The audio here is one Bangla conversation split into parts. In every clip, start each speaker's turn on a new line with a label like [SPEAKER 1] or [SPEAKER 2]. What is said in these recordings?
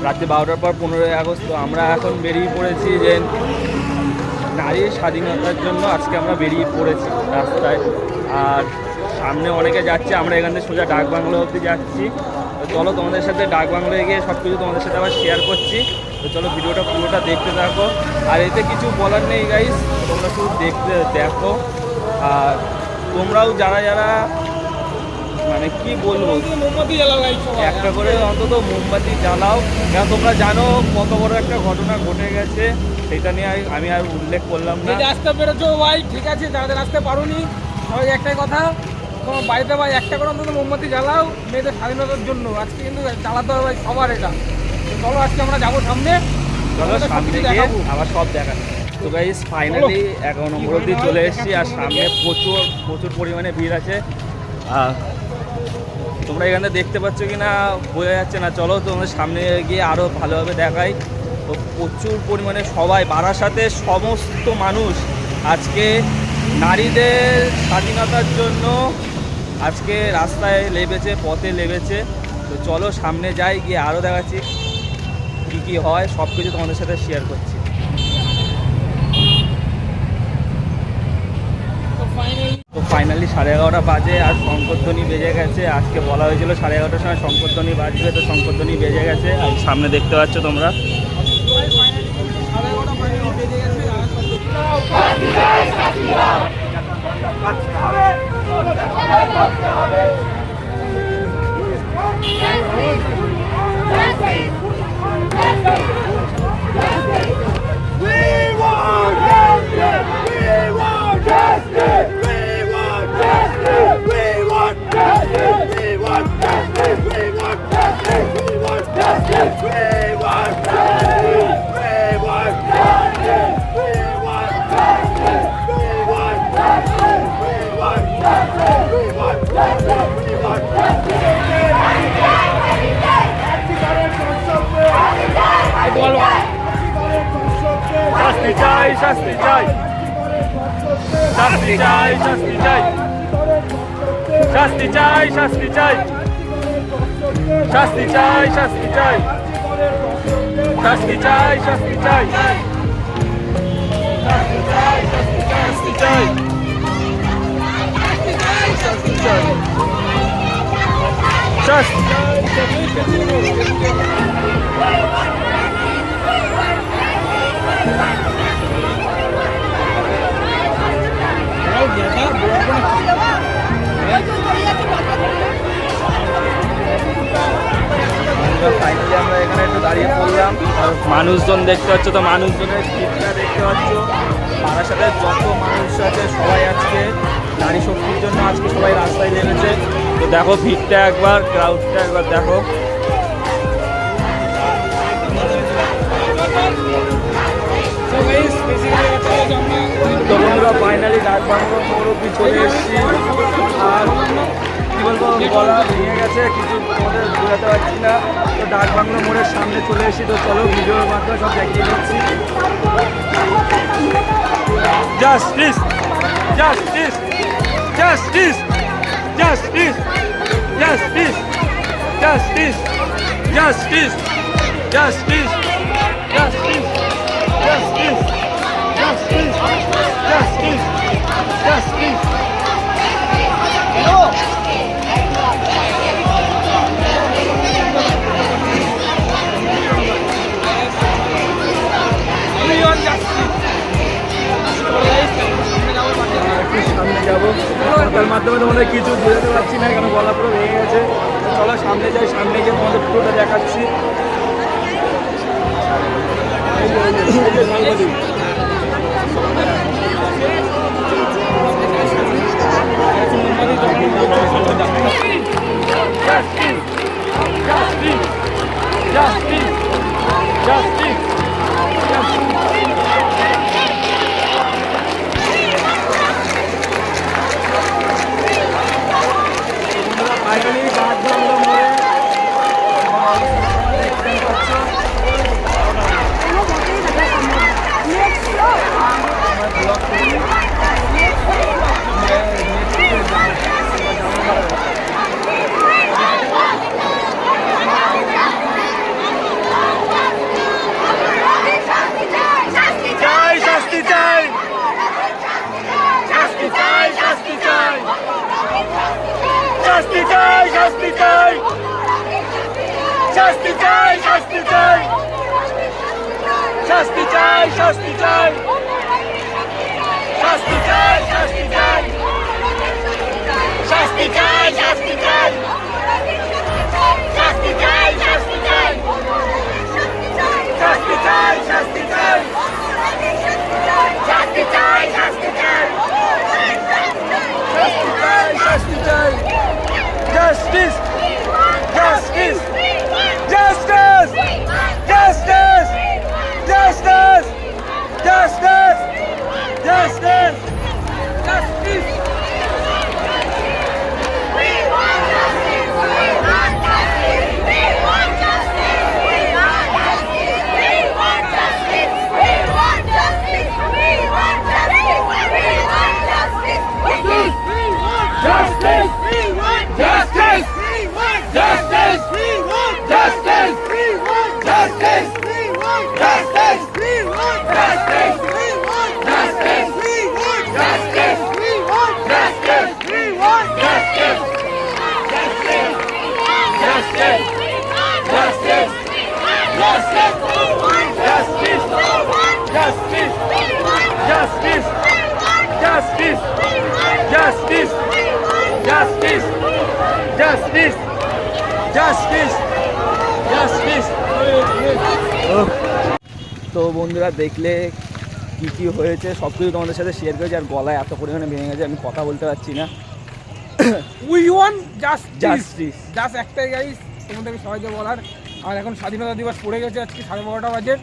[SPEAKER 1] রাত্রি 12টার পর 15ই আগস্ট। তো আমরা এখন বেরিয়ে পড়েছি যে নারীর স্বাধীনতার জন্য আজকে আমরা বেরিয়ে পড়েছি রাস্তায়। আর সামনে অনেকে যাচ্ছে, আমরা এখান থেকে সোজা ডাকবাংলো অবধি যাচ্ছি। তো চলো তোমাদের সাথে ডাকবাংলোয় গিয়ে সব কিছু তোমাদের সাথে আবার শেয়ার করছি। তো চলো ভিডিওটা পুরোটা দেখতে থাকো। আর এতে কিছু বলার নেই গাইস, তোমরা শুধু দেখো। আর তোমরাও যারা যারা মানে কি বলবো, মোমবাতি জ্বালাও, একটা করে অন্তত মোমবাতি জ্বালাও। কারণ তোমরা জানো কত বড় একটা ঘটনা ঘটে গেছে, সেটা নিয়ে আমি আর উল্লেখ করলাম না।
[SPEAKER 2] রাস্তা বেরোছো ভাই, ঠিক আছে, যাদের রাস্তা পারোনি সবাই একটাই কথা, তোমার বাড়িতে ভাই একটা করে অন্তত মোমবাতি জ্বালাও মেয়েদের স্বাধীনতার জন্য। আজকে কিন্তু জ্বালাতে হবে ভাই সবার এটা। চলো আজকে আমরা যাবো সামনে,
[SPEAKER 1] চলো সামনে গিয়ে আবার সব দেখানো। তো গাইস ফাইনালি 11 নম্বর অবধি চলে এসেছি। আর সামনে প্রচুর পরিমাণে ভিড় আছে। তোমরা এখানে দেখতে পাচ্ছ কি না বোঝা যাচ্ছে না, চলো তোমাদের সামনে গিয়ে আরও ভালোভাবে দেখাই। তো প্রচুর পরিমাণে সবাই বারাসাতের সমস্ত মানুষ আজকে নারীদের স্বাধীনতার জন্য আজকে রাস্তায় লেবেছে, পথে লেবেছে। তো চলো সামনে যাই, গিয়ে আরও দেখাচ্ছি কী কী হয়, সব কিছু তোমাদের সাথে শেয়ার করছি। তো ফাইনালি 11:30 বাজে আর শঙ্করধ্বনি বেজে গেছে। আজকে বলা হয়েছিল 11:30টার সময় শঙ্করধ্বনি বাজবে, তো শঙ্করধ্বনি বেজে গেছে। আর সামনে দেখতে পাচ্ছ তোমরা। শাস্তি চাই, শাস্তি চাই, শাস্তি চাই, শাস্তি চাই, শাস্তি চাই, শাস্তি চাই, শাস্তি চাই, শাস্তি চাই, শাস্তি চাই, শাস্তি চাই, শাস্তি চাই, শাস্তি চাই, ফাইনালি আমরা এখানে একটু দাঁড়িয়ে পড়লাম। আর মানুষজন দেখতে পাচ্ছ, তো মানুষজনের ভিড়টা দেখতে পাচ্ছ। বারাসাতে যত মানুষ আছে সবাই আজকে নারী শক্তির জন্য আজকে সবাই রাস্তায় নেমেছে। তো দেখো ভিড়টা একবার, ক্রাউডটা একবার দেখো। তো বন্ধুরা ফাইনালি ডাকবাংলো মোড় অব্দি চলে এসেছি। আর কী বলবো, গলা ভেঙে গেছে, কিছু তোমাদের বোঝাতে পারছি না। তো ডাকবাংলো মোড়ের সামনে চলে এসেছি। তো চলো ভিডিওর মাধ্যমে সব দেখিয়ে দিচ্ছি। Justice, justice, justice, justice, justice, justice, justice, justice, justice, justice, justice, justice, justice. সামনে যাবো, তার মাধ্যমে তোমাদের কিছু বোঝাতে পারছি না, কেন গলা পুরো ভেঙে গেছে। চলো সামনে যাই, সামনে গিয়ে তোমাদের পুরোটা দেখাচ্ছি। ফাইনালি ডাকবাংলো মোড়ে ব্লগ চাই, শাস্তি চাই, শাস্তি চাই, শাস্তি চাই, শাস্তি চাই, শাস্তি চাই, শাস্তি চাই, শাস্তি চাই, শাস্তি চাই, শাস্তি চাই, শাস্তি চাই, শাস্তি চাই, শাস্তি চাই, শাস্তি চাই, justice, justice, justice, justice, justice, justice, justice, justice.
[SPEAKER 3] We want justice! We want justice! We want justice! We want justice! We want justice! We want justice! We want justice! We want justice! We want
[SPEAKER 1] Justice!
[SPEAKER 3] We want
[SPEAKER 1] Justice!
[SPEAKER 3] We want
[SPEAKER 1] Justice!
[SPEAKER 3] We want
[SPEAKER 1] Justice!
[SPEAKER 3] We want
[SPEAKER 1] Justice!
[SPEAKER 3] We want
[SPEAKER 1] Justice!
[SPEAKER 3] We want
[SPEAKER 1] Justice!
[SPEAKER 3] We want
[SPEAKER 1] Justice!
[SPEAKER 3] We want
[SPEAKER 1] Justice!
[SPEAKER 3] We want
[SPEAKER 1] Justice!
[SPEAKER 3] We want
[SPEAKER 1] Justice! Justice! Justice! Justice! Justice! Justice! Justice! Justice! Justice! Justice! Justice! Justice! Justice! তো বন্ধুরা দেখলে কি কি হয়েছে সব কিছু তোমাদের সাথে শেয়ার করেছি, আর গলায় এত পরিমাণে ভেঙে গেছে আমি কথা বলতে পারছি না।
[SPEAKER 2] We want justice,
[SPEAKER 1] Justice.
[SPEAKER 2] Just একটাই গাইস তোমাদেরকে সবাইকে বলার। আর এখন স্বাধীনতা দিবস পড়ে গেছে, আজকে 12:30 বাজে।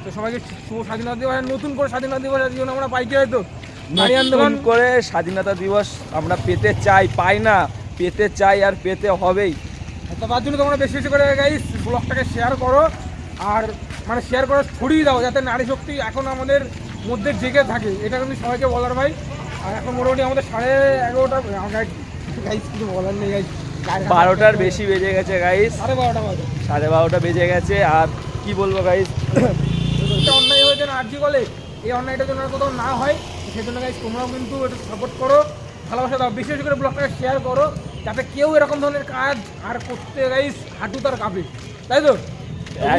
[SPEAKER 2] তো সবাইকে শুভ স্বাধীনতা দিবস। আর নতুন করে স্বাধীনতা দিবস আজকে আমরা পাইছি হয়তো নারী আন্দোলন
[SPEAKER 1] নতুন করে স্বাধীনতা দিবস আমরা পেতে চাই, পাই না, পেতে চাই আর পেতে হবেই।
[SPEAKER 2] তো তার জন্য তোমরা বেশি বেশি করে গাইস ব্লগটাকে শেয়ার করো, আর মানে শেয়ার করে ছড়িয়ে দাও যাতে নারী শক্তি এখন আমাদের মধ্যে জেগে থাকে, এটা কিন্তু সবাইকে বলার ভাই। আর এখন মোটামুটি আমাদের 11:30 গাইস, কিছু বলার নেই গাইস,
[SPEAKER 1] 12টার বেশি বেজে গেছে গাইস,
[SPEAKER 2] 12:30 বাজে।
[SPEAKER 1] 12:30 বেজে গেছে। আর কি বলবো গাইস,
[SPEAKER 2] এটা অন্যায় হয়েছে না আরজি কলেজ, এই অন্যায়টা যেন আর কোথাও না হয় সেই জন্য গাইস তোমরাও কিন্তু এটা সাপোর্ট করো, ভালোবাসা দাও, বিশেষ করে ব্লগটাকে শেয়ার করো যাতে কেউ এরকম ধরনের কাজ আর করতে গাইস হাঁটু তার কাঁপে, তাই তো?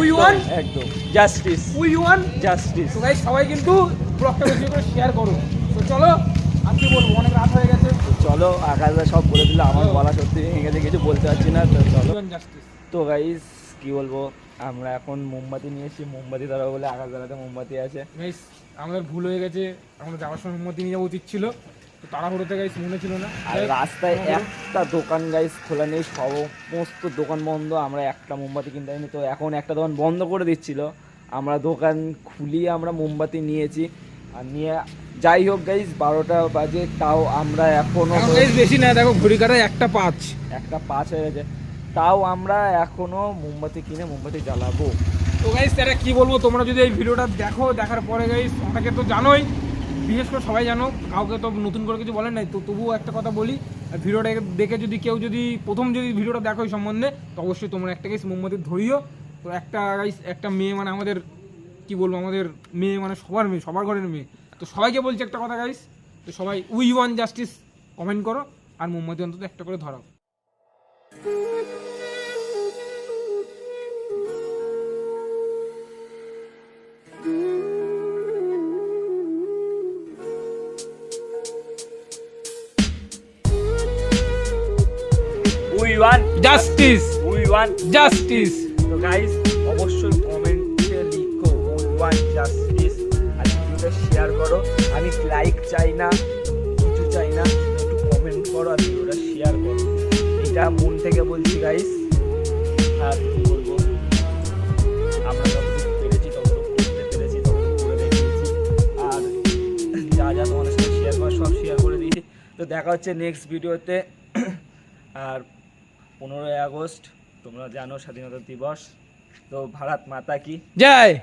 [SPEAKER 2] উই ওয়ান
[SPEAKER 1] একদম জাস্টিস,
[SPEAKER 2] উই ওয়ান
[SPEAKER 1] জাস্টিস।
[SPEAKER 2] তো গাইস সবাই কিন্তু ব্লগটা বেশি করে শেয়ার করো। তো চলো আর কি বলবো, অনেক রাত হয়ে গেছে।
[SPEAKER 1] চলো আকাশটা সব বলে দিল, আমার গলা সত্যি ভেঙে গেছে, কিছু বলতে পারছি না। তো চলো,
[SPEAKER 2] জাস্টিস।
[SPEAKER 1] তো গাইস কি বলবো, আমরা এখন মোমবাতি নিয়ে এসেছি, মোমবাতি ধরা বলে আকাশ বেলাতে মোমবাতি আছে।
[SPEAKER 2] গাইস আমাদের ভুল হয়ে গেছে, আমাদের যাওয়ার সময় মোমবাতি নিয়ে যাওয়া উচিত ছিল, তো তাড়াহুড়োতে গাইস মনে ছিল না।
[SPEAKER 1] আর রাস্তায় একটা দোকান গাইস খোলা নেই, সমস্ত দোকান বন্ধ, আমরা একটা মোমবাতি কিনতে পারিনি। তো এখন একটা দোকান বন্ধ করে দিচ্ছিল, আমরা দোকান খুলিয়ে আমরা মোমবাতি নিয়েছি। আর নিয়ে যাই হোক গাইস 12টা বাজে, তাও আমরা এখনো
[SPEAKER 2] গাইস বেশি না, দেখো ঘড়ি কাটায় 1:05।
[SPEAKER 1] 1:05 হয়ে গেছে, তাও আমরা এখনো মোমবাতি কিনে মোমবাতি জ্বালাবো।
[SPEAKER 2] তো গাইস তারা কি বলবো, তোমরা যদি এই ভিডিওটা দেখো, দেখার পরে গাইস আমাকে তো জানোই, বিশেষ করে সবাই জানো, কাউকে তো নতুন করে কিছু বলেন নাই, তো তবুও একটা কথা বলি, ভিডিওটা দেখে যদি কেউ যদি প্রথম যদি ভিডিওটা দেখো এই সম্বন্ধে, তো অবশ্যই তোমরা একটা গাইস মোমবাতি ধরিও। তো একটা গাইস একটা মেয়ে মানে আমাদের কি বলবো, আমাদের মেয়ে মানে সবার মেয়ে, সবার ঘরের মেয়ে, তো সবাইকে বলছি একটা কথা গাইস, তো সবাই উই ওয়ান্ট জাস্টিস কমেন্ট করো, আর মোমবাতি অন্তত একটা করে ধরাও।
[SPEAKER 1] We want
[SPEAKER 2] justice,
[SPEAKER 1] we want
[SPEAKER 2] justice.
[SPEAKER 1] তো গাইস অবশ্যই কমেন্টে লিখো উই ওয়ান্ট জাস্টিস, আর ভিডিওটা শেয়ার করো। আমি লাইক চাই না, কিছু চাই না, একটু কমেন্ট করো আর ভিডিওটা শেয়ার করো, এটা মন থেকে বলছি গাইস। আর কি বলবো, আমরা যতটুকু পেরেছি ততটুকু করতে পেরেছি, ততটুকু করে দেখিয়েছি। আর যা যা তোমাদের সাথে শেয়ার করা সব শেয়ার করে দিয়েছি। তো দেখা হচ্ছে নেক্সট ভিডিওতে। আর 15ই আগস্ট তোমরা জানো স্বাধীনতা দিবস, তো ভারত মাতা কি
[SPEAKER 2] জয়।